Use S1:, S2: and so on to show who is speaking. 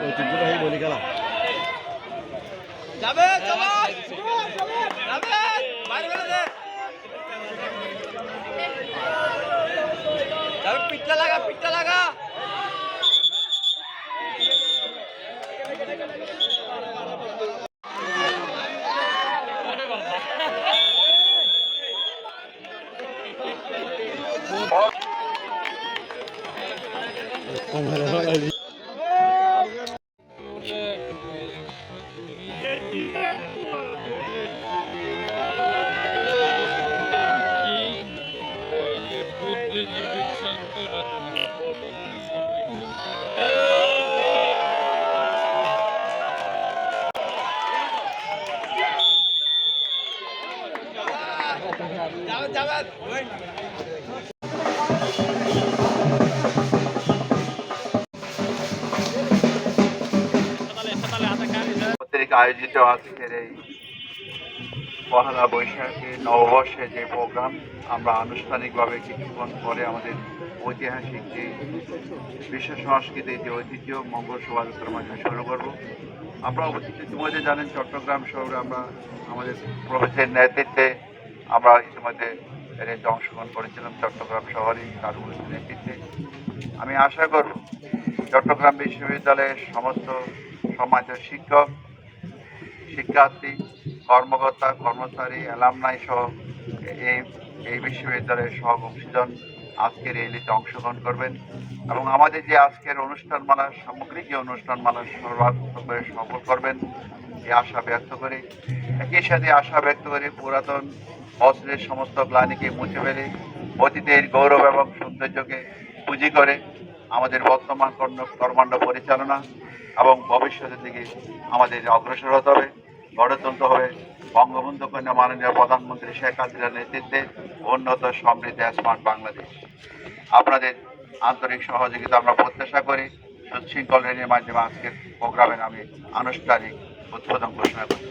S1: ঐতিহ্যবাহী বলি খেলা
S2: যাবে যাবে যাবে বাইরে বেরো দে যাবে পিঠটা লাগা
S3: আয়োজিত আজকের এই পহেলা বৈশাখে নববর্ষে যে প্রোগ্রাম আমরা আনুষ্ঠানিকভাবে কিছুক্ষণ পরে আমাদের ঐতিহাসিক যে বিশ্ব সংস্কৃতির যে ঐতিহ্য মঙ্গল শোভাযাত্রার মাধ্যমে শুরু করব। আমরা ইতিমধ্যে জানেন চট্টগ্রাম শহরে আমরা আমাদের প্রফেসরের নেতৃত্বে আমরা ইতিমধ্যে এর অংশগ্রহণ করেছিলাম চট্টগ্রাম শহরে তার নেতৃত্বে। আমি আশা করব চট্টগ্রাম বিশ্ববিদ্যালয়ের সমস্ত সমাজ শিক্ষক শিক্ষার্থী কর্মকর্তা কর্মচারী অ্যালামনাই সহ এই বিশ্ববিদ্যালয়ের সহ অংশীজন আজকের এই লিতে অংশগ্রহণ করবেন এবং আমাদের যে আজকের অনুষ্ঠানমালা সামগ্রিক যে অনুষ্ঠানমালা সর্বাত্মকভাবে সফল করবেন এই আশা ব্যক্ত করি। একই সাথে আশা ব্যক্ত করি পুরাতন বছরের সমস্ত গ্লানিকে মুছে ফেলে অতীতের গৌরব এবং সৌন্দর্যকে পুঁজি করে আমাদের বর্তমান কর্মাণ্ড পরিচালনা এবং ভবিষ্যতের দিকে আমাদের অগ্রসর হতে হবে, গড়ে তুলতে হবে বঙ্গবন্ধু কন্যা মাননীয় প্রধানমন্ত্রী শেখ হাসিনার নেতৃত্বে উন্নত সমৃদ্ধ স্মার্ট বাংলাদেশ। আপনাদের আন্তরিক সহযোগিতা আমরা প্রত্যাশা করি। সুশৃঙ্খল রেলের মাধ্যমে আজকের প্রোগ্রামের আমি আনুষ্ঠানিক উদ্বোধন ঘোষণা করি।